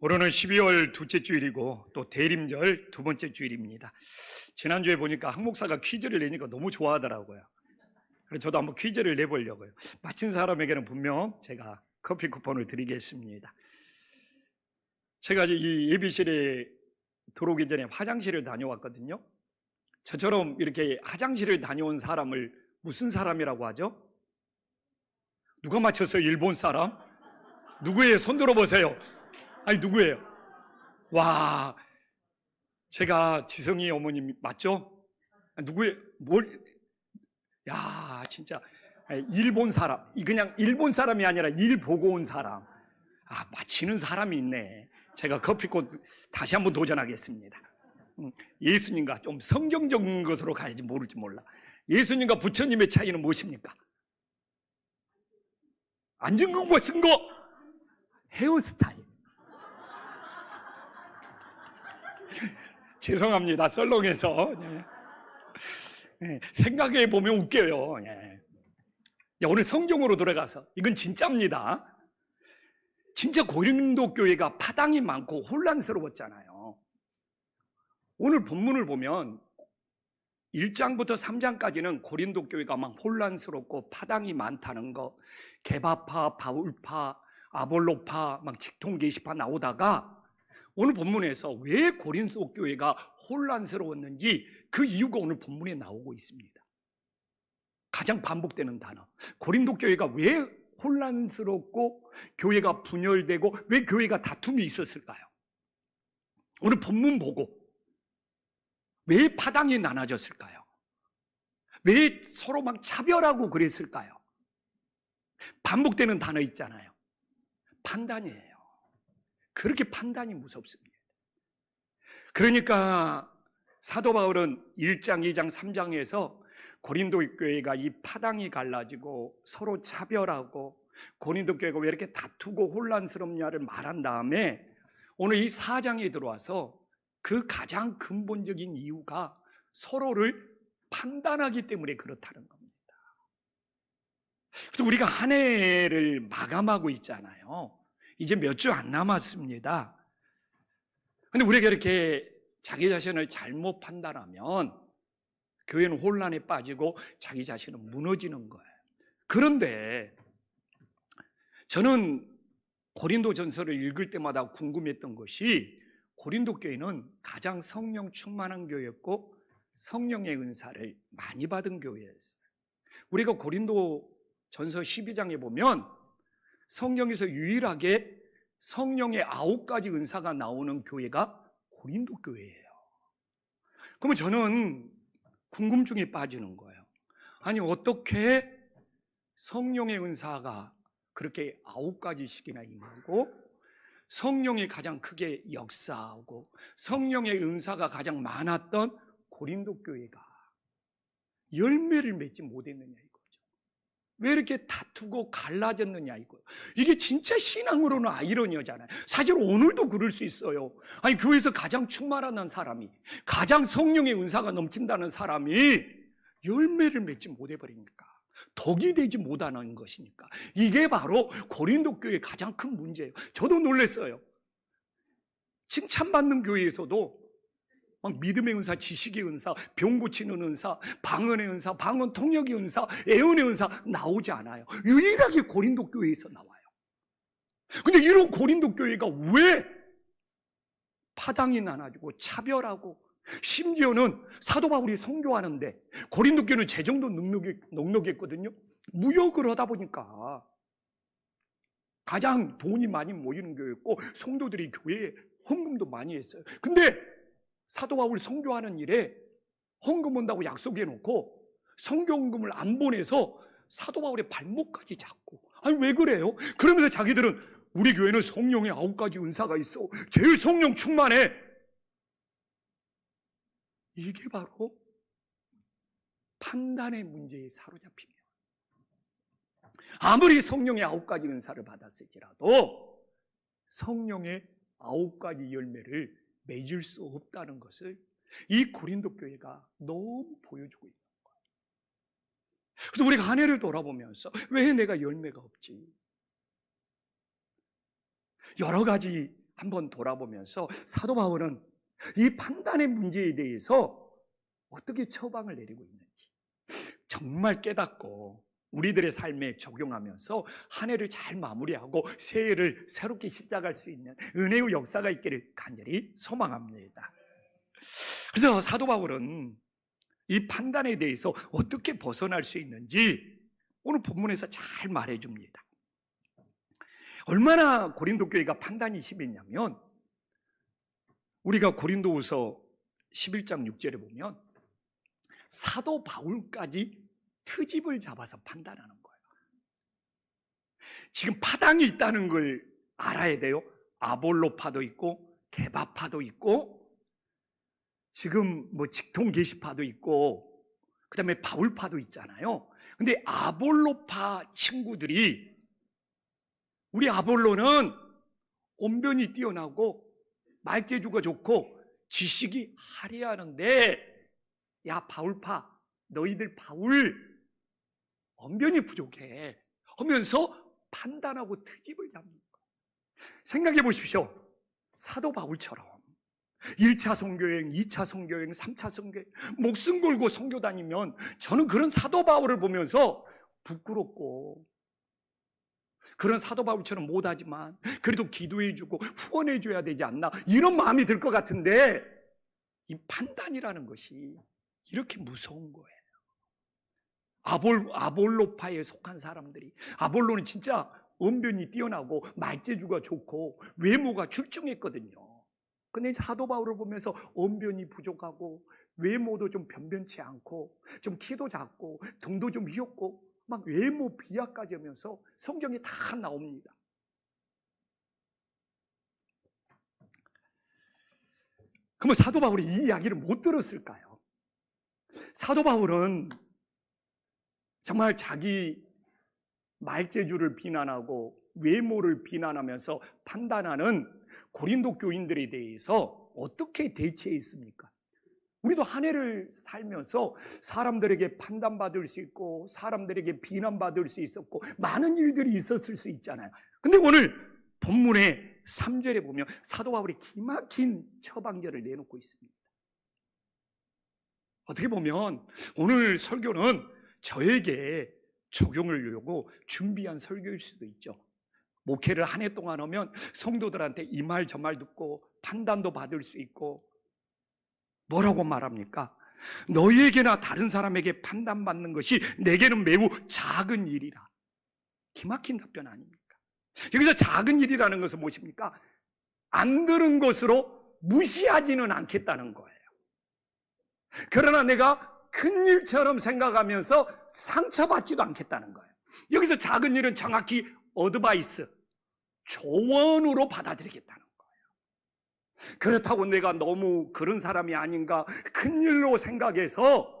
오늘은 12월 둘째 주일이고 또 대림절 두 번째 주일입니다. 지난주에 보니까 한 목사가 퀴즈를 내니까 너무 좋아하더라고요. 그래서 저도 한번 퀴즈를 내보려고요. 맞힌 사람에게는 분명 제가 커피 쿠폰을 드리겠습니다. 제가 이 예비실에 들어오기 전에 화장실을 다녀왔거든요. 저처럼 이렇게 화장실을 다녀온 사람을 무슨 사람이라고 하죠? 누가 맞췄어요? 일본 사람? 누구예요? 손 들어보세요. 아니, 누구예요? 와, 제가 지성이 어머님 맞죠? 누구예요? 야, 진짜 일본 사람. 그냥 일본 사람이 아니라 일 보고 온 사람. 맞히는 사람이 있네. 제가 커피꽃 다시 한번 도전하겠습니다. 예수님과 좀 성경적인 것으로 가야지 모를지 몰라. 예수님과 부처님의 차이는 무엇입니까? 앉은 거고 쓴 거? 헤어스타일. 죄송합니다. 썰렁해서. 생각해 보면 웃겨요. 오늘 성경으로 들어가서 이건 진짜입니다. 진짜 고린도 교회가 파당이 많고 혼란스러웠잖아요. 오늘 본문을 보면 1장부터 3장까지는 고린도 교회가 막 혼란스럽고 파당이 많다는 거, 게바파, 바울파, 아볼로파, 막 직통 게시파 나오다가 오늘 본문에서 왜 고린도 교회가 혼란스러웠는지 그 이유가 오늘 본문에 나오고 있습니다. 가장 반복되는 단어. 고린도 교회가 왜 혼란스럽고 교회가 분열되고 왜 교회가 다툼이 있었을까요? 오늘 본문 보고 왜 파당이 나눠졌을까요? 왜 서로 막 차별하고 그랬을까요? 반복되는 단어 있잖아요. 판단이에요. 그렇게 판단이 무섭습니다. 그러니까 사도 바울은 1장, 2장, 3장에서 고린도 교회가 이 파당이 갈라지고 서로 차별하고 고린도 교회가 왜 이렇게 다투고 혼란스럽냐를 말한 다음에 오늘 이 4장에 들어와서 그 가장 근본적인 이유가 서로를 판단하기 때문에 그렇다는 겁니다. 그래서 우리가 한 해를 마감하고 있잖아요. 이제 몇 주 안 남았습니다. 근데 우리가 이렇게 자기 자신을 잘못 판단하면 교회는 혼란에 빠지고 자기 자신은 무너지는 거예요. 그런데 저는 고린도 전서를 읽을 때마다 궁금했던 것이 고린도 교회는 가장 성령 충만한 교회였고 성령의 은사를 많이 받은 교회였어요. 우리가 고린도 전서 12장에 보면 성경에서 유일하게 성령의 9가지 은사가 나오는 교회가 고린도 교회예요. 그러면 저는 궁금증에 빠지는 거예요. 아니, 어떻게 성령의 은사가 그렇게 9가지씩이나 있고 성령이 가장 크게 역사하고 성령의 은사가 가장 많았던 고린도 교회가 열매를 맺지 못했느냐 이거죠. 왜 이렇게 다투고 갈라졌느냐 이거예요. 이게 진짜 신앙으로는 아이러니하잖아요. 사실 오늘도 그럴 수 있어요. 아니, 교회에서 가장 충만한 사람이, 가장 성령의 은사가 넘친다는 사람이 열매를 맺지 못해버리니까, 덕이 되지 못하는 것이니까. 이게 바로 고린도 교회의 가장 큰 문제예요. 저도 놀랐어요. 칭찬받는 교회에서도 막 믿음의 은사, 지식의 은사, 병 고치는 은사, 방언의 은사, 방언 통역의 은사, 애언의 은사 나오지 않아요. 유일하게 고린도 교회에서 나와요. 근데 이런 고린도 교회가 왜 파당이 나눠지고 차별하고, 심지어는 사도 바울이 선교하는데 고린도 교회는 재정도 넉넉했거든요. 무역을 하다 보니까 가장 돈이 많이 모이는 교회였고 성도들이 교회에 헌금도 많이 했어요. 근데 사도 바울 선교하는 일에 헌금 온다고 약속해 놓고 선교 헌금을 안 보내서 사도 바울의 발목까지 잡고, 아니 왜 그래요? 그러면서 자기들은 우리 교회는 성령의 9가지 은사가 있어, 제일 성령 충만해. 이게 바로 판단의 문제에 사로잡히면 아무리 성령의 9가지 은사를 받았을지라도 성령의 9가지 열매를 맺을 수 없다는 것을 이 고린도 교회가 너무 보여주고 있는 거예요. 그래서 우리가 한 해를 돌아보면서 왜 내가 열매가 없지? 여러 가지 한번 돌아보면서 사도 바울은 이 판단의 문제에 대해서 어떻게 처방을 내리고 있는지 정말 깨닫고 우리들의 삶에 적용하면서 한 해를 잘 마무리하고 새해를 새롭게 시작할 수 있는 은혜의 역사가 있기를 간절히 소망합니다. 그래서 사도 바울은 이 판단에 대해서 어떻게 벗어날 수 있는지 오늘 본문에서 잘 말해줍니다. 얼마나 고린도 교회가 판단이 심했냐면 우리가 고린도후서 11장 6절에 보면 사도 바울까지 트집을 잡아서 판단하는 거예요. 지금 파당이 있다는 걸 알아야 돼요. 아볼로파도 있고 게바파도 있고 지금 뭐 직통 게시파도 있고 그다음에 바울파도 있잖아요. 근데 아볼로파 친구들이 우리 아볼로는 언변이 뛰어나고 말재주가 좋고 지식이 화려하는데 야 바울파 너희들 바울 언변이 부족해 하면서 판단하고 트집을 잡는 거예요. 생각해 보십시오. 사도 바울처럼 1차 선교여행, 2차 선교여행, 3차 선교여행 목숨 걸고 선교 다니면 저는 그런 사도 바울을 보면서 부끄럽고 그런 사도 바울처럼 못하지만 그래도 기도해주고 후원해줘야 되지 않나 이런 마음이 들 것 같은데 이 판단이라는 것이 이렇게 무서운 거예요. 아볼로파에 속한 사람들이 아볼로는 진짜 언변이 뛰어나고 말재주가 좋고 외모가 출중했거든요. 근데 사도 바울을 보면서 언변이 부족하고 외모도 좀 변변치 않고 좀 키도 작고 등도 좀 휘었고 막 외모 비하까지 하면서 성경에 다 나옵니다. 그러면 사도 바울이 이 이야기를 못 들었을까요? 사도 바울은 정말 자기 말재주를 비난하고 외모를 비난하면서 판단하는 고린도 교인들에 대해서 어떻게 대처했습니까? 우리도 한 해를 살면서 사람들에게 판단받을 수 있고 사람들에게 비난받을 수 있었고 많은 일들이 있었을 수 있잖아요. 근데 오늘 본문의 3절에 보면 사도 바울이 기막힌 처방전을 내놓고 있습니다. 어떻게 보면 오늘 설교는 저에게 적용을 하려고 준비한 설교일 수도 있죠. 목회를 한 해 동안 하면 성도들한테 이 말 저 말 듣고 판단도 받을 수 있고 뭐라고 말합니까? 너희에게나 다른 사람에게 판단받는 것이 내게는 매우 작은 일이라. 기막힌 답변 아닙니까? 여기서 작은 일이라는 것은 무엇입니까? 안 들은 것으로 무시하지는 않겠다는 거예요. 그러나 내가 큰 일처럼 생각하면서 상처받지도 않겠다는 거예요. 여기서 작은 일은 정확히 어드바이스, 조언으로 받아들이겠다는 거예요. 그렇다고 내가 너무 그런 사람이 아닌가 큰 일로 생각해서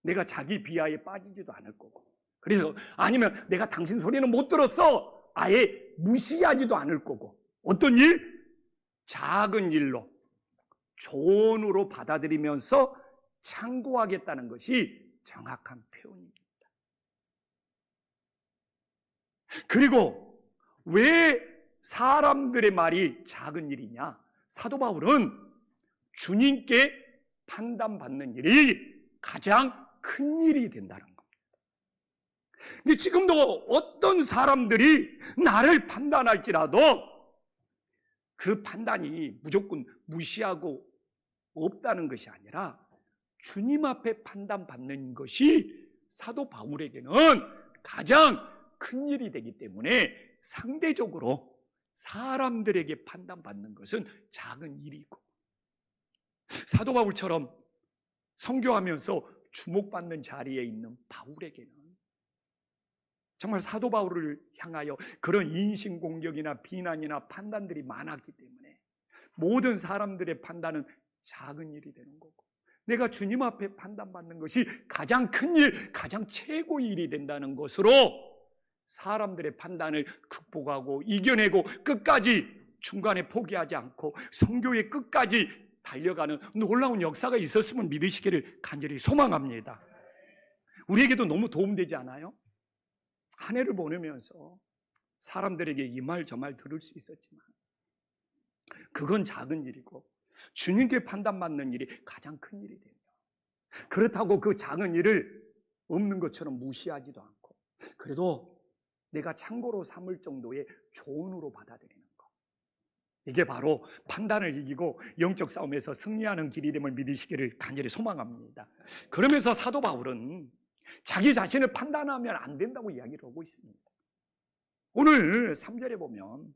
내가 자기 비하에 빠지지도 않을 거고, 그래서 아니면 내가 당신 소리는 못 들었어 아예 무시하지도 않을 거고, 어떤 일? 작은 일로 조언으로 받아들이면서 참고하겠다는 것이 정확한 표현입니다. 그리고 왜 사람들의 말이 작은 일이냐? 사도 바울은 주님께 판단받는 일이 가장 큰 일이 된다는 겁니다. 근데 지금도 어떤 사람들이 나를 판단할지라도 그 판단이 무조건 무시하고 없다는 것이 아니라 주님 앞에 판단받는 것이 사도 바울에게는 가장 큰 일이 되기 때문에 상대적으로 사람들에게 판단받는 것은 작은 일이고, 사도 바울처럼 선교하면서 주목받는 자리에 있는 바울에게는 정말 사도 바울을 향하여 그런 인신공격이나 비난이나 판단들이 많았기 때문에 모든 사람들의 판단은 작은 일이 되는 거고, 내가 주님 앞에 판단받는 것이 가장 큰 일, 가장 최고의 일이 된다는 것으로 사람들의 판단을 극복하고 이겨내고 끝까지 중간에 포기하지 않고 선교의 끝까지 달려가는 놀라운 역사가 있었음을 믿으시기를 간절히 소망합니다. 우리에게도 너무 도움되지 않아요? 한 해를 보내면서 사람들에게 이 말 저 말 들을 수 있었지만 그건 작은 일이고 주님께 판단받는 일이 가장 큰 일이 됩니다. 그렇다고 그 작은 일을 없는 것처럼 무시하지도 않고 그래도 내가 참고로 삼을 정도의 조언으로 받아들이는 것. 이게 바로 판단을 이기고 영적 싸움에서 승리하는 길이 됨을 믿으시기를 간절히 소망합니다. 그러면서 사도 바울은 자기 자신을 판단하면 안 된다고 이야기를 하고 있습니다. 오늘 3절에 보면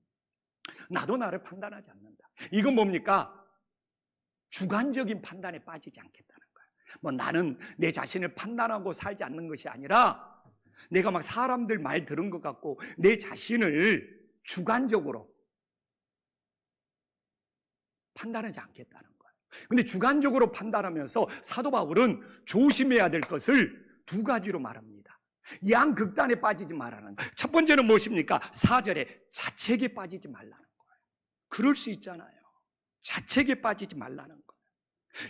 나도 나를 판단하지 않는다. 이건 뭡니까? 주관적인 판단에 빠지지 않겠다는 거예요. 뭐 나는 내 자신을 판단하고 살지 않는 것이 아니라 내가 막 사람들 말 들은 것 같고 내 자신을 주관적으로 판단하지 않겠다는 거예요. 근데 주관적으로 판단하면서 사도 바울은 조심해야 될 것을 두 가지로 말합니다. 양극단에 빠지지 말라는 거예요. 첫 번째는 무엇입니까? 4절에 자책에 빠지지 말라는 거예요. 그럴 수 있잖아요. 자책에 빠지지 말라는 거예요.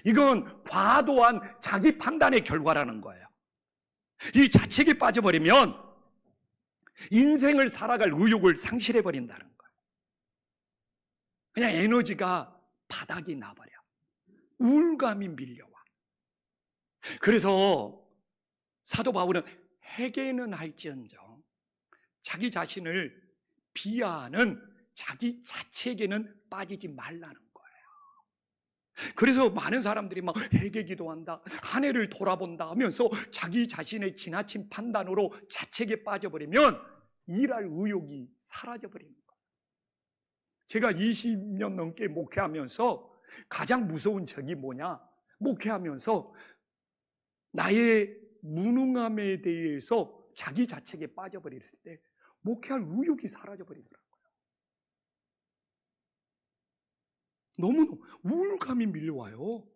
이건 과도한 자기 판단의 결과라는 거예요. 이 자책에 빠져버리면 인생을 살아갈 의욕을 상실해버린다는 거예요. 그냥 에너지가 바닥이 나버려. 우울감이 밀려와. 그래서 사도 바울은 회개는 할지언정 자기 자신을 비하하는 자기 자책에는 빠지지 말라는 거예요. 그래서 많은 사람들이 막 회개 기도한다, 한 해를 돌아본다 하면서 자기 자신의 지나친 판단으로 자책에 빠져버리면 일할 의욕이 사라져버리는 거예요. 제가 20년 넘게 목회하면서 가장 무서운 적이 뭐냐? 목회하면서 나의 무능함에 대해서 자기 자책에 빠져버렸을 때 목회할 의욕이 사라져버리더라고요. 너무 우울감이 밀려와요.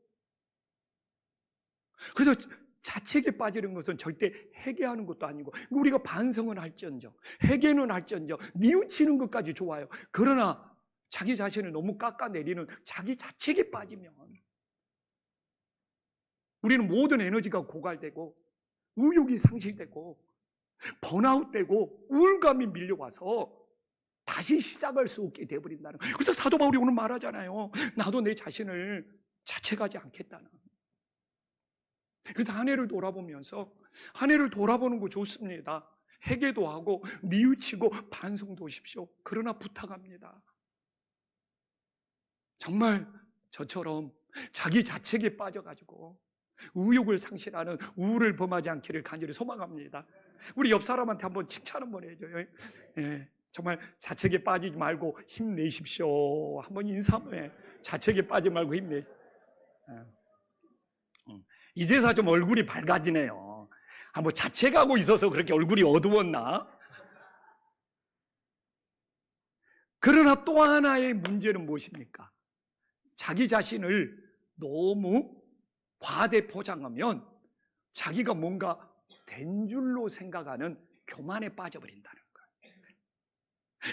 그래서 자책에 빠지는 것은 절대 회개하는 것도 아니고 우리가 반성은 할지언정 회개는 할지언정 뉘우치는 것까지 좋아요. 그러나 자기 자신을 너무 깎아내리는 자기 자책에 빠지면 우리는 모든 에너지가 고갈되고 의욕이 상실되고 번아웃되고 우울감이 밀려와서 다시 시작할 수 없게 되어버린다는 거예요. 그래서 사도 바울이 오늘 말하잖아요. 나도 내 자신을 자책하지 않겠다는. 그래서 한 해를 돌아보면서 한 해를 돌아보는 거 좋습니다. 회개도 하고 뉘우치고 반성도 하십시오. 그러나 부탁합니다. 정말 저처럼 자기 자책에 빠져가지고 의욕을 상실하는 우울을 범하지 않기를 간절히 소망합니다. 우리 옆 사람한테 한번 칭찬 한번 해줘요. 예, 정말 자책에 빠지지 말고 힘내십시오. 한번 인사 한번 해. 자책에 빠지지 말고 힘내. 이제서 좀 얼굴이 밝아지네요. 뭐 자책하고 있어서 그렇게 얼굴이 어두웠나? 그러나 또 하나의 문제는 무엇입니까? 자기 자신을 너무 과대 포장하면 자기가 뭔가 된 줄로 생각하는 교만에 빠져버린다는 거예요.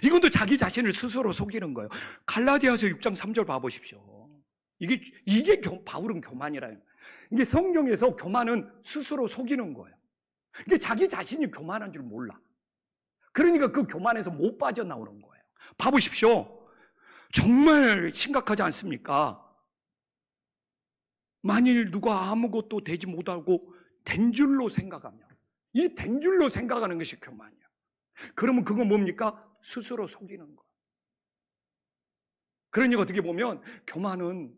이것도 자기 자신을 스스로 속이는 거예요. 갈라디아서 6장 3절 봐보십시오. 이게 바울은 교만이라요. 이게 성경에서 교만은 스스로 속이는 거예요. 이게 자기 자신이 교만한 줄 몰라. 그러니까 그 교만에서 못 빠져나오는 거예요. 봐보십시오. 정말 심각하지 않습니까? 만일 누가 아무것도 되지 못하고 된 줄로 생각하면 이 된 줄로 생각하는 것이 교만이야. 그러면 그건 뭡니까? 스스로 속이는 거예요. 그러니까 어떻게 보면 교만은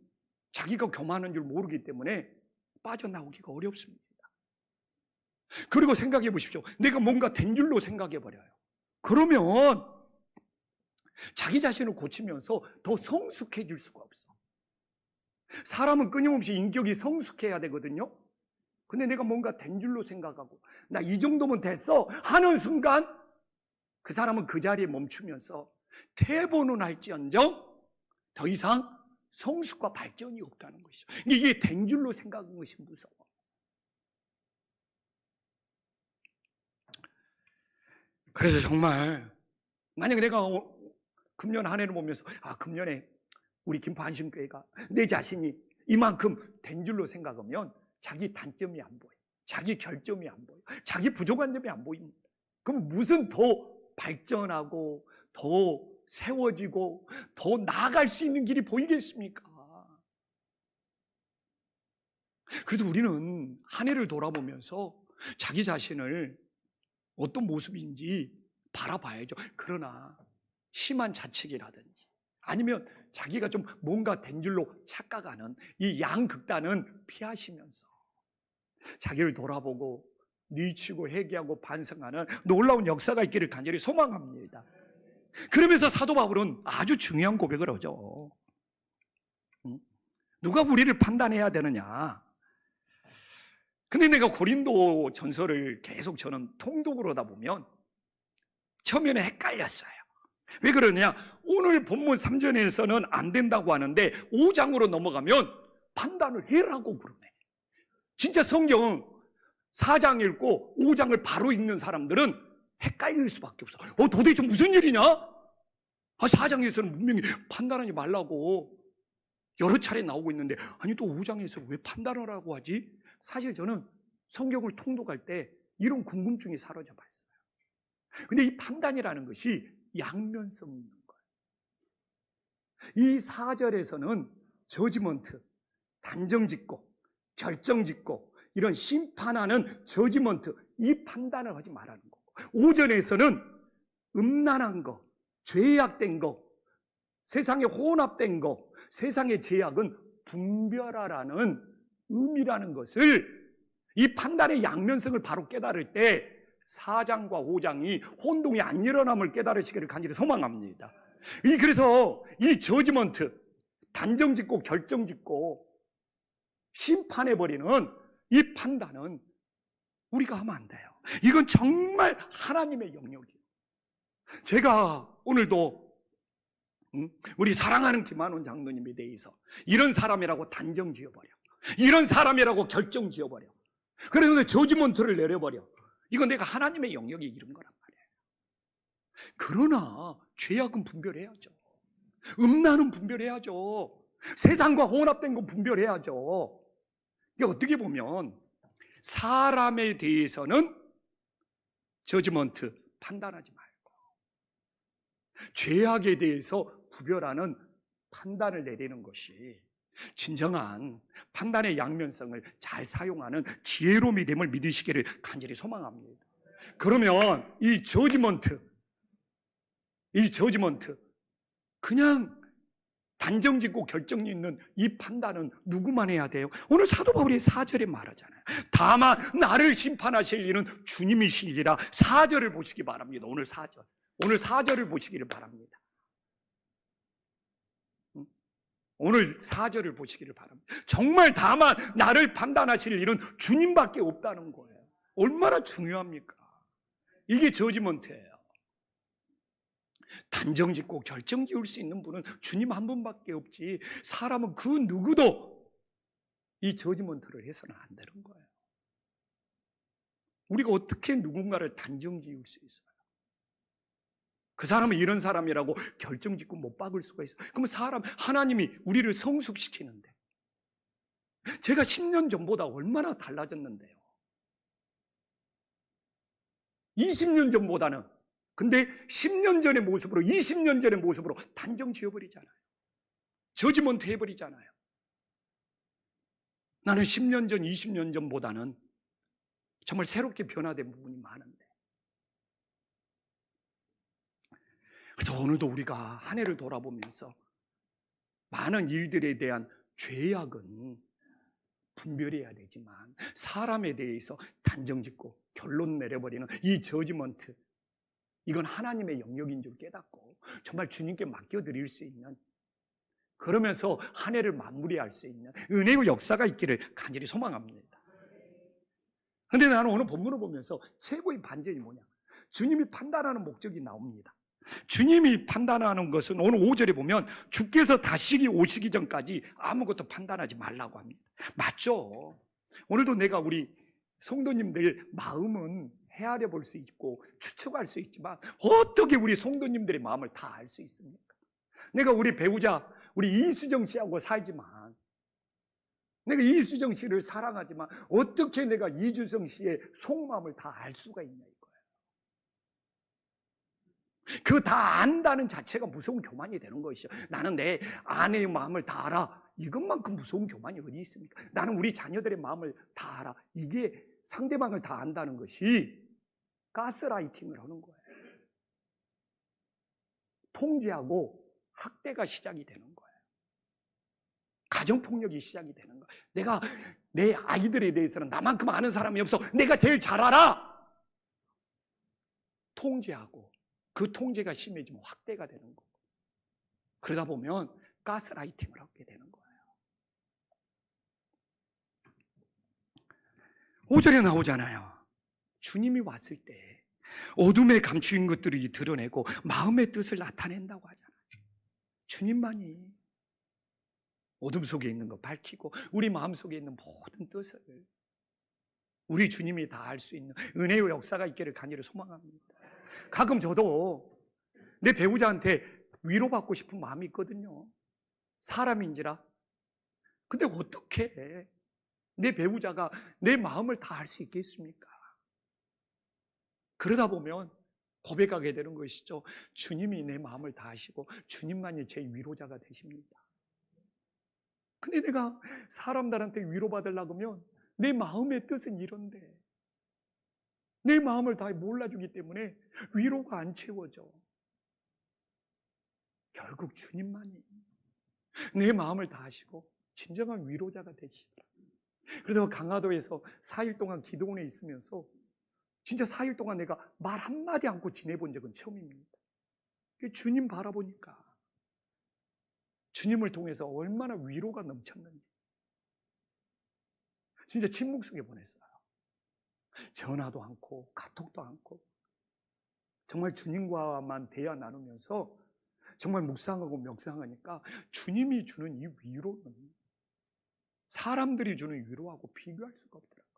자기가 교만한 줄 모르기 때문에 빠져나오기가 어렵습니다. 그리고 생각해 보십시오. 내가 뭔가 된 줄로 생각해 버려요. 그러면 자기 자신을 고치면서 더 성숙해질 수가 없어. 사람은 끊임없이 인격이 성숙해야 되거든요. 근데 내가 뭔가 된 줄로 생각하고 나 이 정도면 됐어 하는 순간 그 사람은 그 자리에 멈추면서 퇴보는 할지언정 더 이상 성숙과 발전이 없다는 것이죠. 이게 된 줄로 생각하는 것이 무서워. 그래서 정말 만약에 내가 금년 한 해를 보면서 금년에 우리 김포안심교회가 내 자신이 이만큼 된 줄로 생각하면 자기 단점이 안 보여. 자기 결점이 안 보여. 자기 부족한 점이 안 보입니다. 그럼 무슨 더 발전하고 더 세워지고 더 나아갈 수 있는 길이 보이겠습니까? 그래도 우리는 한 해를 돌아보면서 자기 자신을 어떤 모습인지 바라봐야죠. 그러나 심한 자책이라든지 아니면 자기가 좀 뭔가 된 줄로 착각하는 이 양극단은 피하시면서 자기를 돌아보고 뉘치고 회개하고 반성하는 놀라운 역사가 있기를 간절히 소망합니다. 그러면서 사도 바울은 아주 중요한 고백을 하죠. 누가 우리를 판단해야 되느냐? 근데 내가 고린도 전서를 계속 저는 통독을 하다 보면 처음에는 헷갈렸어요. 왜 그러냐? 오늘 본문 3절에서는 안 된다고 하는데 5장으로 넘어가면 판단을 해라고 그러네. 진짜 성경 4장 읽고 5장을 바로 읽는 사람들은 헷갈릴 수밖에 없어. 도대체 무슨 일이냐? 4장에서는 분명히 판단하지 말라고 여러 차례 나오고 있는데 아니 또 5장에서 왜 판단을 하고 하지? 사실 저는 성경을 통독할 때 이런 궁금증이 사로잡아 있어요. 근데 이 판단이라는 것이 양면성이 있는 거예요. 이 4절에서는 저지먼트, 단정짓고 결정짓고 이런 심판하는 저지먼트, 이 판단을 하지 말라는 거고 5절에서는 음란한 거, 죄악된 거, 세상에 혼합된 거, 세상의 죄악은 분별하라는 의미라는 것을 이 판단의 양면성을 바로 깨달을 때 4장과 5장이 혼동이 안 일어남을 깨달으시기를 간절히 소망합니다. 그래서 이 저지먼트, 단정짓고 결정짓고 심판해버리는 이 판단은 우리가 하면 안 돼요. 이건 정말 하나님의 영역이에요. 제가 오늘도 우리 사랑하는 김한원 장로님에 대해서 이런 사람이라고 단정 지어버려, 이런 사람이라고 결정 지어버려, 그래서 저지먼트를 내려버려. 이건 내가 하나님의 영역에 이른 거란 말이에요. 그러나 죄악은 분별해야죠. 음란은 분별해야죠. 세상과 혼합된 건 분별해야죠. 이게 어떻게 보면 사람에 대해서는 저지먼트 판단하지 말고 죄악에 대해서 구별하는 판단을 내리는 것이 진정한 판단의 양면성을 잘 사용하는 지혜로움이 됨을 믿으시기를 간절히 소망합니다. 그러면 이 저지먼트 그냥 단정짓고 결정이 있는 이 판단은 누구만 해야 돼요? 오늘 사도 바울이 4절에 말하잖아요. 다만 나를 심판하실 이는 주님이시리라. 4절을 보시기 바랍니다. 오늘 4절을 보시기를 바랍니다. 오늘 4절을 보시기를 바랍니다. 정말 다만 나를 판단하실 일은 주님밖에 없다는 거예요. 얼마나 중요합니까? 이게 저지먼트예요. 단정짓고 결정지을 수 있는 분은 주님 한 분밖에 없지 사람은 그 누구도 이 저지먼트를 해서는 안 되는 거예요. 우리가 어떻게 누군가를 단정지을 수 있어요? 그 사람은 이런 사람이라고 결정짓고 못 박을 수가 있어요. 그러면 하나님이 우리를 성숙시키는데 제가 10년 전보다 얼마나 달라졌는데요. 20년 전보다는. 근데 10년 전의 모습으로 20년 전의 모습으로 단정 지어버리잖아요. 저지먼트 해버리잖아요. 나는 10년 전 20년 전보다는 정말 새롭게 변화된 부분이 많은데 그래서 오늘도 우리가 한 해를 돌아보면서 많은 일들에 대한 죄악은 분별해야 되지만 사람에 대해서 단정짓고 결론 내려버리는 이 저지먼트, 이건 하나님의 영역인 줄 깨닫고 정말 주님께 맡겨드릴 수 있는, 그러면서 한 해를 마무리할 수 있는 은혜의 역사가 있기를 간절히 소망합니다. 그런데 나는 오늘 본문을 보면서 최고의 반전이 뭐냐, 주님이 판단하는 목적이 나옵니다. 주님이 판단하는 것은 오늘 5절에 보면 주께서 다시 오시기 전까지 아무것도 판단하지 말라고 합니다. 맞죠? 오늘도 내가 우리 성도님들 마음은 헤아려 볼 수 있고 추측할 수 있지만 어떻게 우리 성도님들의 마음을 다 알 수 있습니까? 내가 우리 배우자 우리 이수정 씨하고 살지만, 내가 이수정 씨를 사랑하지만 어떻게 내가 이주성 씨의 속마음을 다 알 수가 있냐 이거예요. 그거 다 안다는 자체가 무서운 교만이 되는 것이죠. 나는 내 아내의 마음을 다 알아. 이것만큼 무서운 교만이 어디 있습니까? 나는 우리 자녀들의 마음을 다 알아. 이게 상대방을 다 안다는 것이 가스라이팅을 하는 거예요. 통제하고 학대가 시작이 되는 거예요. 가정폭력이 시작이 되는 거예요. 내가 내 아이들에 대해서는 나만큼 아는 사람이 없어. 내가 제일 잘 알아. 통제하고 그 통제가 심해지면 확대가 되는 거고, 그러다 보면 가스라이팅을 하게 되는 거예요. 5절에 나오잖아요. 주님이 왔을 때 어둠에 감추인 것들이 드러내고 마음의 뜻을 나타낸다고 하잖아요. 주님만이 어둠 속에 있는 거 밝히고 우리 마음 속에 있는 모든 뜻을 우리 주님이 다 알 수 있는 은혜의 역사가 있기를 간절히 소망합니다. 가끔 저도 내 배우자한테 위로받고 싶은 마음이 있거든요. 사람인지라. 근데 어떻게 내 배우자가 내 마음을 다 알 수 있겠습니까? 그러다 보면 고백하게 되는 것이죠. 주님이 내 마음을 다 아시고 주님만이 제 위로자가 되십니다. 근데 내가 사람들한테 위로받으려고 하면 내 마음의 뜻은 이런데 내 마음을 다 몰라주기 때문에 위로가 안 채워져. 결국 주님만이 내 마음을 다 아시고 진정한 위로자가 되시더라고요. 그래서 강화도에서 4일 동안 기도원에 있으면서 진짜 4일 동안 내가 말 한마디 않고 지내본 적은 처음입니다. 주님 바라보니까 주님을 통해서 얼마나 위로가 넘쳤는지 진짜 침묵 속에 보냈어요. 전화도 않고 카톡도 않고 정말 주님과만 대화 나누면서 정말 묵상하고 명상하니까 주님이 주는 이 위로는 사람들이 주는 위로하고 비교할 수가 없더라고요.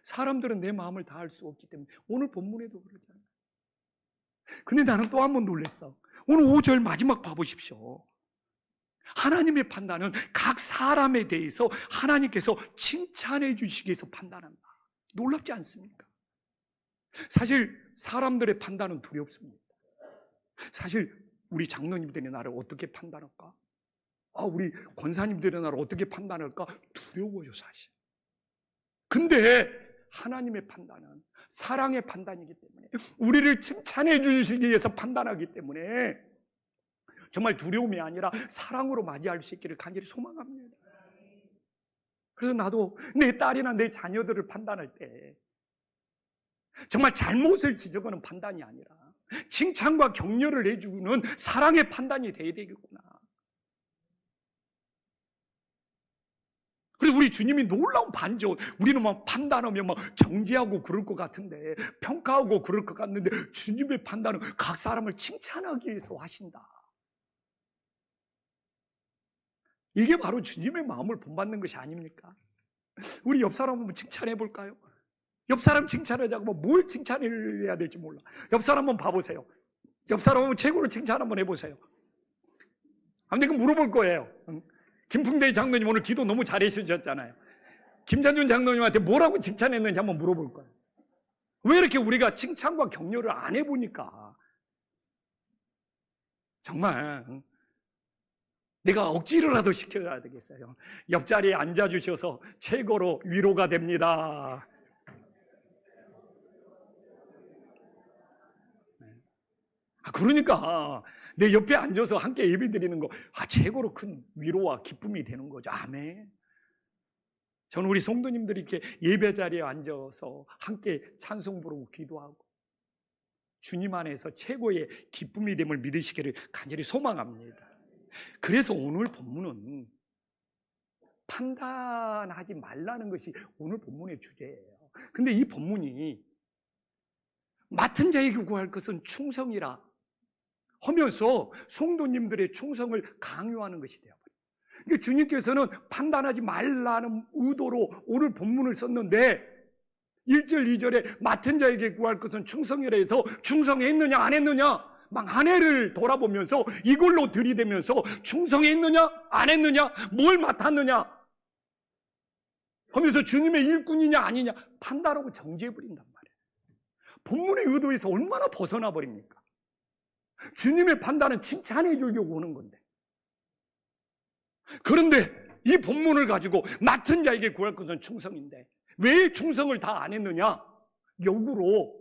사람들은 내 마음을 다 알 수 없기 때문에 오늘 본문에도 그러잖아요. 근데 나는 또 한 번 놀랐어. 오늘 5절 마지막 봐보십시오. 하나님의 판단은 각 사람에 대해서 하나님께서 칭찬해 주시기 위해서 판단한다. 놀랍지 않습니까? 사실 사람들의 판단은 두렵습니다. 사실 우리 장로님들이 나를 어떻게 판단할까? 우리 권사님들이 나를 어떻게 판단할까? 두려워요, 사실. 근데 하나님의 판단은 사랑의 판단이기 때문에 우리를 칭찬해 주시기 위해서 판단하기 때문에 정말 두려움이 아니라 사랑으로 맞이할 수 있기를 간절히 소망합니다. 그래서 나도 내 딸이나 내 자녀들을 판단할 때 정말 잘못을 지적하는 판단이 아니라 칭찬과 격려를 해주는 사랑의 판단이 돼야 되겠구나. 그래서 우리 주님이 놀라운 반전, 우리는 막 판단하면 막 정죄하고 그럴 것 같은데, 평가하고 그럴 것 같는데, 주님의 판단은 각 사람을 칭찬하기 위해서 하신다. 이게 바로 주님의 마음을 본받는 것이 아닙니까? 우리 옆 사람 한번 칭찬해 볼까요? 옆 사람 칭찬하자고 하면 뭘 칭찬해야 될지 몰라. 옆 사람 한번 봐보세요. 옆 사람 한번 최고로 칭찬 한번 해보세요. 아무튼 물어볼 거예요. 김풍대 장로님 오늘 기도 너무 잘해주셨잖아요. 김찬준 장로님한테 뭐라고 칭찬했는지 한번 물어볼 거예요. 왜 이렇게 우리가 칭찬과 격려를 안 해보니까 정말 내가 억지로라도 시켜야 되겠어요. 옆자리에 앉아주셔서 최고로 위로가 됩니다. 그러니까 내 옆에 앉아서 함께 예배드리는 거 최고로 큰 위로와 기쁨이 되는 거죠. 아멘. 저는 우리 성도님들이 이렇게 예배 자리에 앉아서 함께 찬송 부르고 기도하고 주님 안에서 최고의 기쁨이 됨을 믿으시기를 간절히 소망합니다. 그래서 오늘 본문은 판단하지 말라는 것이 오늘 본문의 주제예요. 근데 이 본문이 맡은 자에게 구할 것은 충성이라 하면서 성도님들의 충성을 강요하는 것이 되어버려요. 그러니까 주님께서는 판단하지 말라는 의도로 오늘 본문을 썼는데 1절, 2절에 맡은 자에게 구할 것은 충성이라 해서 충성했느냐 안 했느냐 막 한 해를 돌아보면서 이걸로 들이대면서 충성했느냐 안 했느냐 뭘 맡았느냐 하면서 주님의 일꾼이냐 아니냐 판단하고 정지해버린단 말이에요. 본문의 의도에서 얼마나 벗어나 버립니까? 주님의 판단은 칭찬해 주려고 하는 건데. 그런데 이 본문을 가지고 맡은 자에게 구할 것은 충성인데 왜 충성을 다 안 했느냐? 역으로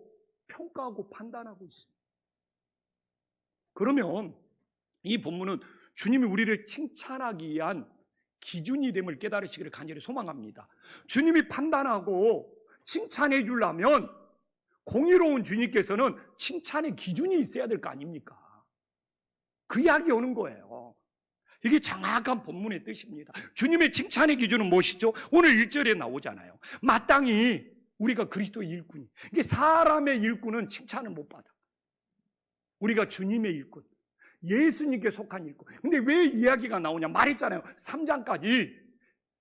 평가하고 판단하고 있습니다. 그러면 이 본문은 주님이 우리를 칭찬하기 위한 기준이 됨을 깨달으시기를 간절히 소망합니다. 주님이 판단하고 칭찬해 주려면 공의로운 주님께서는 칭찬의 기준이 있어야 될 거 아닙니까? 그 이야기 오는 거예요. 이게 정확한 본문의 뜻입니다. 주님의 칭찬의 기준은 무엇이죠? 오늘 1절에 나오잖아요. 마땅히 우리가 그리스도의 일꾼이. 이게 사람의 일꾼은 칭찬을 못 받아. 우리가 주님의 일꾼, 예수님께 속한 일꾼. 근데 왜 이야기가 나오냐? 말했잖아요. 3장까지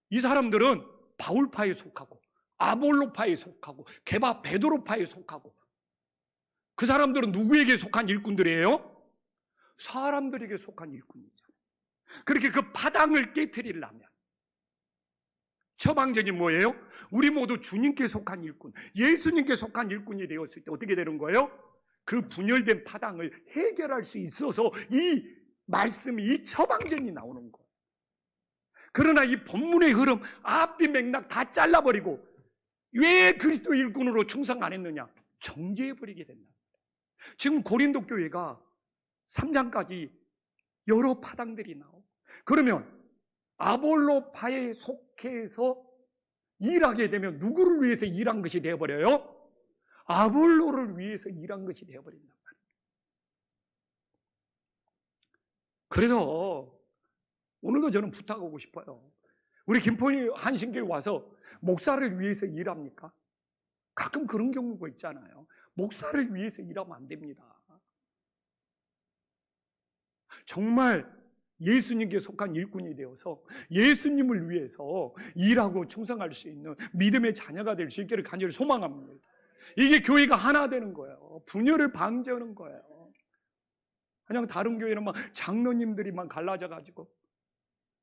이 사람들은 바울파에 속하고 아볼로파에 속하고 게바 베드로파에 속하고 그 사람들은 누구에게 속한 일꾼들이에요? 사람들에게 속한 일꾼이잖아요. 그렇게 그 파당을 깨트리려면 처방전이 뭐예요? 우리 모두 주님께 속한 일꾼, 예수님께 속한 일꾼이 되었을 때 어떻게 되는 거예요? 그 분열된 파당을 해결할 수 있어서 이 말씀이, 이 처방전이 나오는 거예요. 그러나 이 본문의 흐름, 앞뒤 맥락 다 잘라버리고 왜 그리스도 일꾼으로 충성 안 했느냐? 정죄해버리게 된다. 지금 고린도 교회가 3장까지 여러 파당들이 나오고, 그러면 아볼로파에 속해서 일하게 되면 누구를 위해서 일한 것이 되어버려요? 아볼로를 위해서 일한 것이 되어버린단 말이에요. 그래서 오늘도 저는 부탁하고 싶어요. 우리 김포희 한신교회 와서 목사를 위해서 일합니까? 가끔 그런 경우가 있잖아요. 목사를 위해서 일하면 안 됩니다. 정말 예수님께 속한 일꾼이 되어서 예수님을 위해서 일하고 충성할 수 있는 믿음의 자녀가 될 수 있기를 간절히 소망합니다. 이게 교회가 하나 되는 거예요. 분열을 방지하는 거예요. 그냥 다른 교회는 막 장로님들이만 갈라져가지고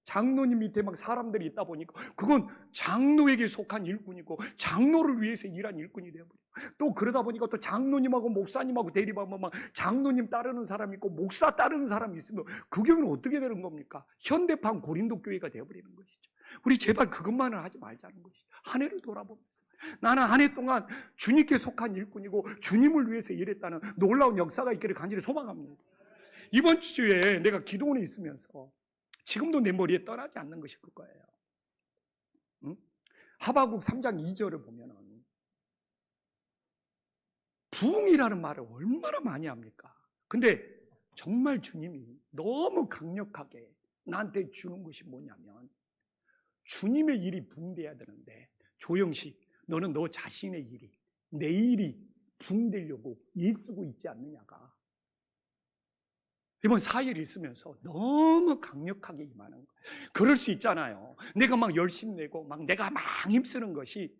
장로님 밑에 막 사람들이 있다 보니까 그건 장로에게 속한 일꾼이고 장로를 위해서 일한 일꾼이 되어버려요. 또 그러다 보니까 또 장로님하고 목사님하고 대립하면 막 장로님 따르는 사람이 있고 목사 따르는 사람이 있으면 그 교회는 어떻게 되는 겁니까? 현대판 고린도 교회가 되어버리는 것이죠. 우리 제발 그것만은 하지 말자는 것이죠. 한 해를 돌아보면서 나는 한 해 동안 주님께 속한 일꾼이고 주님을 위해서 일했다는 놀라운 역사가 있기를 간절히 소망합니다. 이번 주에 내가 기도원에 있으면서 지금도 내 머리에 떠나지 않는 것일 거예요. 응? 하박국 3장 2절을 보면은 부흥이라는 말을 얼마나 많이 합니까? 근데 정말 주님이 너무 강력하게 나한테 주는 것이 뭐냐면 주님의 일이 부흥돼야 되는데 조영식, 너는 너 자신의 일이, 내 일이 부흥되려고 애쓰고 있지 않느냐가 이번 4일 있으면서 너무 강력하게 임하는 거예요. 그럴 수 있잖아요. 내가 막 열심 내고 막 내가 막 힘쓰는 것이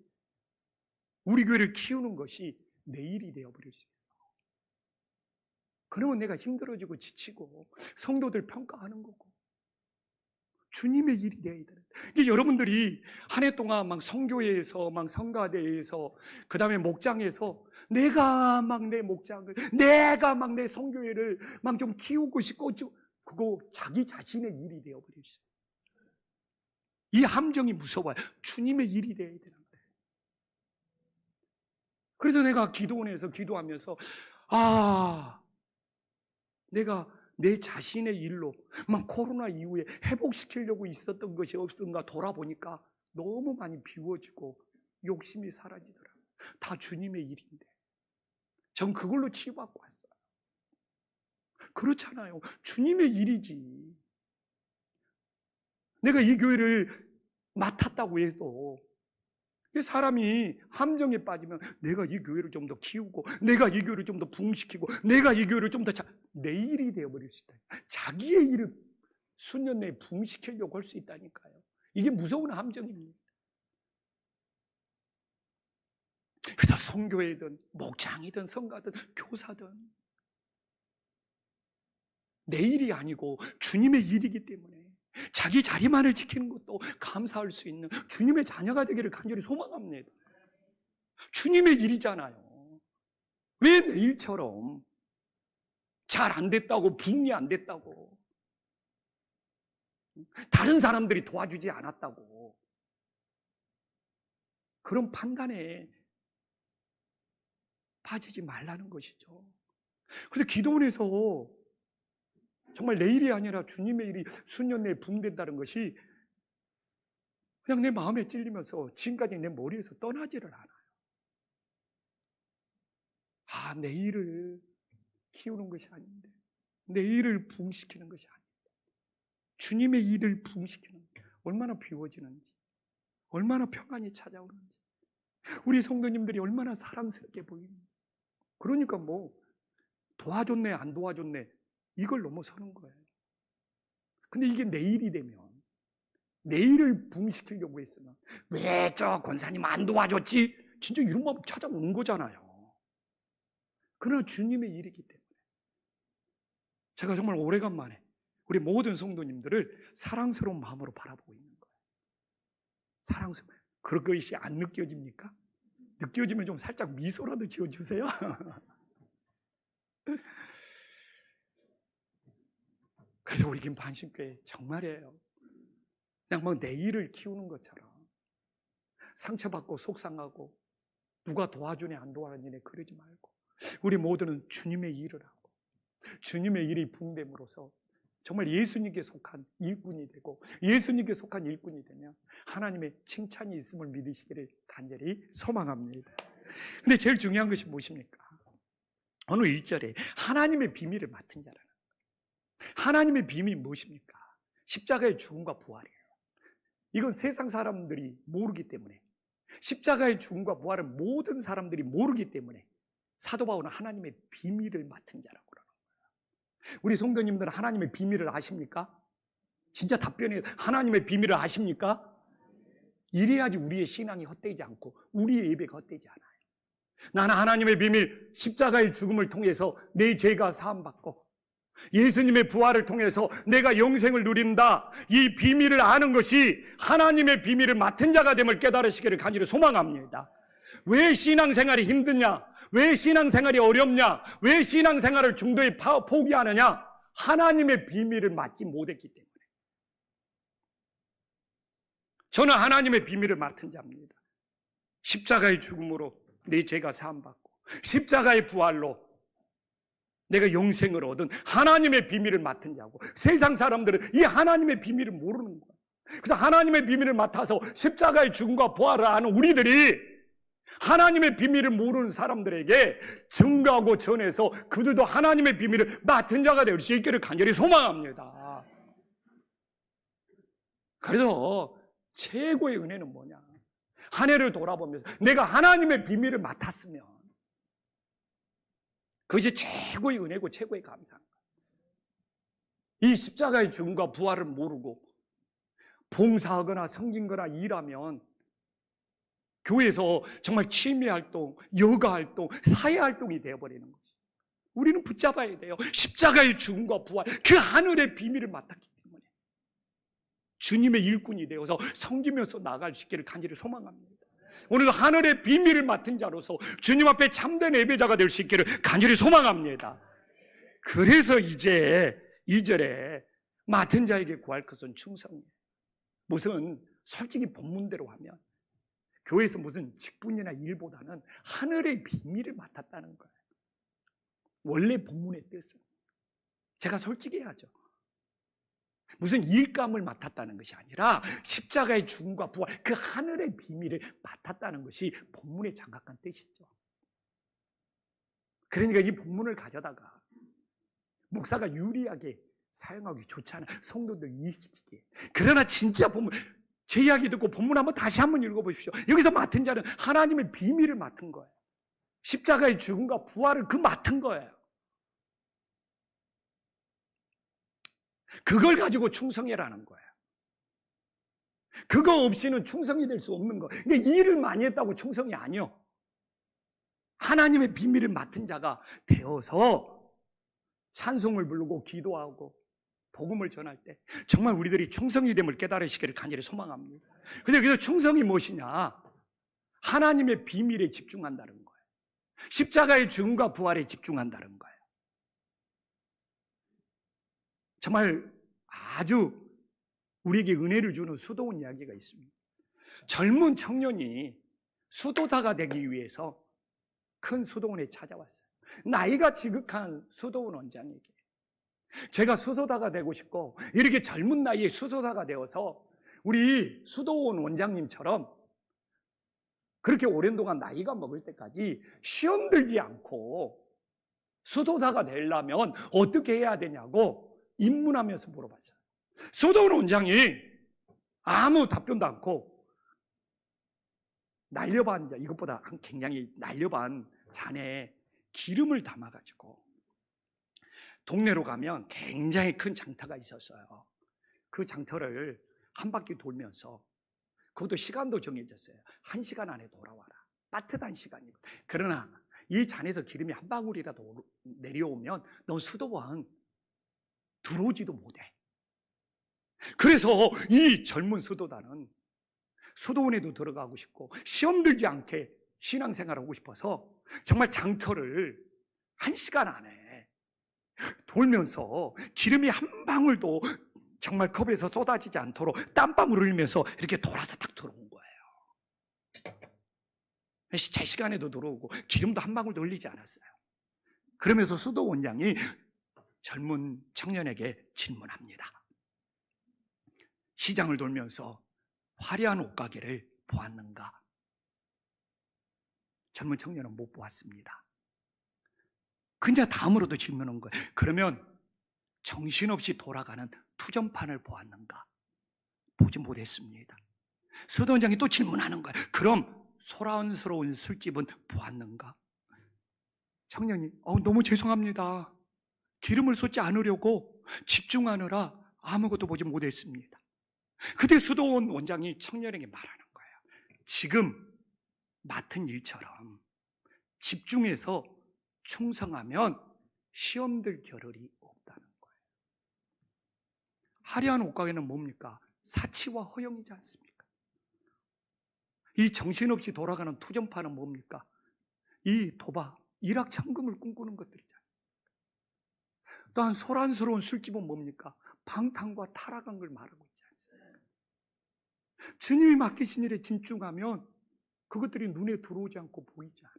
우리 교회를 키우는 것이 내 일이 되어버릴 수 있어요. 그러면 내가 힘들어지고 지치고 성도들 평가하는 거고 주님의 일이 되어야 되는. 이게 여러분들이 한 해 동안 막 성교회에서 막 성가대에서 그 다음에 목장에서 내가 막 내 목장을, 내가 막 내 성교회를 막 좀 키우고 싶고 그거 자기 자신의 일이 되어버릴 수 있어요. 이 함정이 무서워요. 주님의 일이 되어야 되는 거예요. 그래서 내가 기도원에서 기도하면서 내가 내 자신의 일로 막 코로나 이후에 회복시키려고 있었던 것이 없던가 돌아보니까 너무 많이 비워지고 욕심이 사라지더라고요. 다 주님의 일인데 전 그걸로 치유받고 왔어요. 그렇잖아요. 주님의 일이지. 내가 이 교회를 맡았다고 해도 사람이 함정에 빠지면 내가 이 교회를 좀 더 키우고 내가 이 교회를 좀 더 부흥시키고 내가 이 교회를 좀 더 내 일이 되어버릴 수 있다. 자기의 일을 수년 내에 부흥시키려고 할 수 있다니까요. 이게 무서운 함정입니다. 그래서 성교회든 목장이든 성가든 교사든 내 일이 아니고 주님의 일이기 때문에 자기 자리만을 지키는 것도 감사할 수 있는 주님의 자녀가 되기를 간절히 소망합니다. 주님의 일이잖아요. 왜 내 일처럼 잘 안 됐다고, 부흥이 안 됐다고, 다른 사람들이 도와주지 않았다고, 그런 판단에 빠지지 말라는 것이죠. 그래서 기도원에서 정말 내일이 아니라 주님의 일이 수년 내에 부흥된다는 것이 그냥 내 마음에 찔리면서 지금까지 내 머리에서 떠나지를 않아요. 내 일을 키우는 것이 아닌데, 내 일을 부흥시키는 것이 아닌데, 주님의 일을 부흥시키는 것, 얼마나 비워지는지, 얼마나 평안이 찾아오는지, 우리 성도님들이 얼마나 사랑스럽게 보이는지. 그러니까 도와줬네 안 도와줬네 이걸 넘어서는 거예요. 근데 이게 내 일이 되면, 내 일을 부흥시키려고 했으면 왜 저 권사님 안 도와줬지? 진짜 이런 마음 찾아오는 거잖아요. 그러나 주님의 일이기 때문에 제가 정말 오래간만에 우리 모든 성도님들을 사랑스러운 마음으로 바라보고 있는 거예요. 사랑스러운, 그런 것이 안 느껴집니까? 느껴지면 좀 살짝 미소라도 지어주세요. 그래서 우리 김반신교회 정말이에요. 그냥 내 일을 키우는 것처럼 상처받고 속상하고 누가 도와주네 안 도와주네 그러지 말고, 우리 모두는 주님의 일을 하고 주님의 일이 부흥됨으로써 정말 예수님께 속한 일꾼이 되고, 예수님께 속한 일꾼이 되면 하나님의 칭찬이 있음을 믿으시기를 간절히 소망합니다. 근데 제일 중요한 것이 무엇입니까? 어느 1절에 하나님의 비밀을 맡은 자라는 거예요. 하나님의 비밀이 무엇입니까? 십자가의 죽음과 부활이에요. 이건 세상 사람들이 모르기 때문에, 십자가의 죽음과 부활을 모든 사람들이 모르기 때문에 사도 바울은 하나님의 비밀을 맡은 자라고 그러는 거예요. 우리 성도님들은 하나님의 비밀을 아십니까? 진짜 답변이 하나님의 비밀을 아십니까? 이래야지 우리의 신앙이 헛되지 않고 우리의 예배가 헛되지 않아요. 나는 하나님의 비밀, 십자가의 죽음을 통해서 내 죄가 사함받고 예수님의 부활을 통해서 내가 영생을 누린다, 이 비밀을 아는 것이 하나님의 비밀을 맡은 자가 됨을 깨달으시기를 간절히 소망합니다. 왜 신앙생활이 힘드냐? 왜 신앙생활이 어렵냐? 왜 신앙생활을 중도에 포기하느냐? 하나님의 비밀을 맡지 못했기 때문에. 저는 하나님의 비밀을 맡은 자입니다. 십자가의 죽음으로 내 죄가 사함받고 십자가의 부활로 내가 영생을 얻은 하나님의 비밀을 맡은 자고, 세상 사람들은 이 하나님의 비밀을 모르는 거예요. 그래서 하나님의 비밀을 맡아서 십자가의 죽음과 부활을 아는 우리들이 하나님의 비밀을 모르는 사람들에게 증거하고 전해서 그들도 하나님의 비밀을 맡은 자가 될 수 있기를 간절히 소망합니다. 그래서 최고의 은혜는 뭐냐? 한 해를 돌아보면서 내가 하나님의 비밀을 맡았으면 그것이 최고의 은혜고 최고의 감사한 거예요. 이 십자가의 죽음과 부활을 모르고 봉사하거나 섬긴거나 일하면 교회에서 정말 취미활동, 여가활동, 사회활동이 되어버리는 것이죠. 우리는 붙잡아야 돼요. 십자가의 죽음과 부활, 그 하늘의 비밀을 맡았기 때문에 주님의 일꾼이 되어서 섬기면서 나아갈 수 있기를 간절히 소망합니다. 오늘 하늘의 비밀을 맡은 자로서 주님 앞에 참된 예배자가 될 수 있기를 간절히 소망합니다. 그래서 이제 2절에 맡은 자에게 구할 것은 충성이에요. 무슨 솔직히 본문대로 하면 교회에서 무슨 직분이나 일보다는 하늘의 비밀을 맡았다는 거예요. 원래 본문의 뜻은 제가 솔직해야죠. 무슨 일감을 맡았다는 것이 아니라 십자가의 죽음과 부활, 그 하늘의 비밀을 맡았다는 것이 본문의 장악한 뜻이죠. 그러니까 이 본문을 가져다가 목사가 유리하게 사용하기 좋잖아요. 성도들 이해시키기에. 그러나 진짜 본문, 제 이야기 듣고 본문 한번 다시 한번 읽어보십시오. 여기서 맡은 자는 하나님의 비밀을 맡은 거예요. 십자가의 죽음과 부활을 그 맡은 거예요. 그걸 가지고 충성이라는 거예요. 그거 없이는 충성이 될 수 없는 거예요. 근데 일을 많이 했다고 충성이 아니요. 하나님의 비밀을 맡은 자가 되어서 찬송을 부르고 기도하고 복음을 전할 때 정말 우리들이 충성이 됨을 깨달으시기를 간절히 소망합니다. 그래서 충성이 무엇이냐? 하나님의 비밀에 집중한다는 거예요. 십자가의 죽음과 부활에 집중한다는 거예요. 정말 아주 우리에게 은혜를 주는 수도원 이야기가 있습니다. 젊은 청년이 수도사가 되기 위해서 큰 수도원에 찾아왔어요. 나이가 지극한 수도원 원장에게 제가 수도사가 되고 싶고 이렇게 젊은 나이에 수도사가 되어서 우리 수도원 원장님처럼 그렇게 오랜 동안 나이가 먹을 때까지 시험 들지 않고 수도사가 되려면 어떻게 해야 되냐고 입문하면서 물어봤어요. 수도원 원장이 아무 답변도 않고 날려반, 이것보다 굉장히 날려반 잔에 기름을 담아가지고 동네로 가면 굉장히 큰 장터가 있었어요. 그 장터를 한 바퀴 돌면서, 그것도 시간도 정해졌어요. 1시간 안에 돌아와라. 빠듯한 시간이고. 그러나 이 잔에서 기름이 한 방울이라도 내려오면 넌 수도원 들어오지도 못해. 그래서 이 젊은 수도단은 수도원에도 들어가고 싶고 시험 들지 않게 신앙생활하고 싶어서 정말 장터를 1시간 안에 돌면서 기름이 한 방울도 정말 컵에서 쏟아지지 않도록 땀방울 흘리면서 이렇게 돌아서 딱 들어온 거예요. 제 시간에도 들어오고 기름도 한 방울도 흘리지 않았어요. 그러면서 수도 원장이 젊은 청년에게 질문합니다. 시장을 돌면서 화려한 옷가게를 보았는가? 젊은 청년은 못 보았습니다. 근데 다음으로도 질문한 거예요. 그러면 정신없이 돌아가는 투정판을 보았는가? 보지 못했습니다. 수도원장이 또 질문하는 거예요. 그럼 소란스러운 술집은 보았는가? 청년이 너무 죄송합니다. 기름을 쏟지 않으려고 집중하느라 아무것도 보지 못했습니다. 그때 수도원 원장이 청년에게 말하는 거예요. 지금 맡은 일처럼 집중해서 충성하면 시험들 겨를이 없다는 거예요. 화려한 옷가게는 뭡니까? 사치와 허영이지 않습니까? 이 정신없이 돌아가는 투정파는 뭡니까? 이 도박, 일확천금을 꿈꾸는 것들이지 않습니까? 또한 소란스러운 술집은 뭡니까? 방탕과 타락한 걸 말하고 있지 않습니까? 주님이 맡기신 일에 집중하면 그것들이 눈에 들어오지 않고 보이지 않아.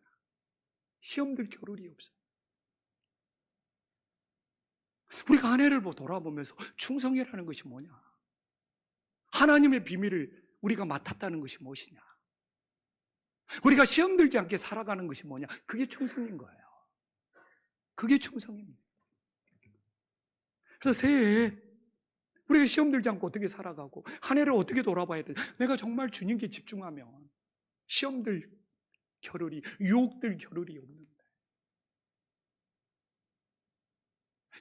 시험들 겨를이 없어. 우리가 한 해를 돌아보면서 충성이라는 것이 뭐냐? 하나님의 비밀을 우리가 맡았다는 것이 무엇이냐? 우리가 시험 들지 않게 살아가는 것이 뭐냐? 그게 충성인 거예요. 그게 충성입니다. 그래서 새해에 우리가 시험 들지 않고 어떻게 살아가고 한 해를 어떻게 돌아봐야 돼? 내가 정말 주님께 집중하면 시험들 겨를이, 유혹들 겨를이 없는데,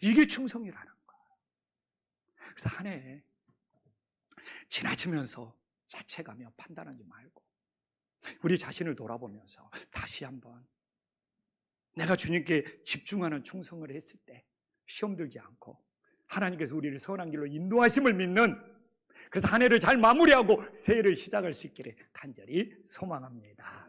이게 충성이라는 거예요. 그래서 한 해 지나치면서 자책하며 판단하지 말고 우리 자신을 돌아보면서 다시 한번 내가 주님께 집중하는 충성을 했을 때 시험 들지 않고 하나님께서 우리를 선한 길로 인도하심을 믿는, 그래서 한 해를 잘 마무리하고 새해를 시작할 수 있기를 간절히 소망합니다.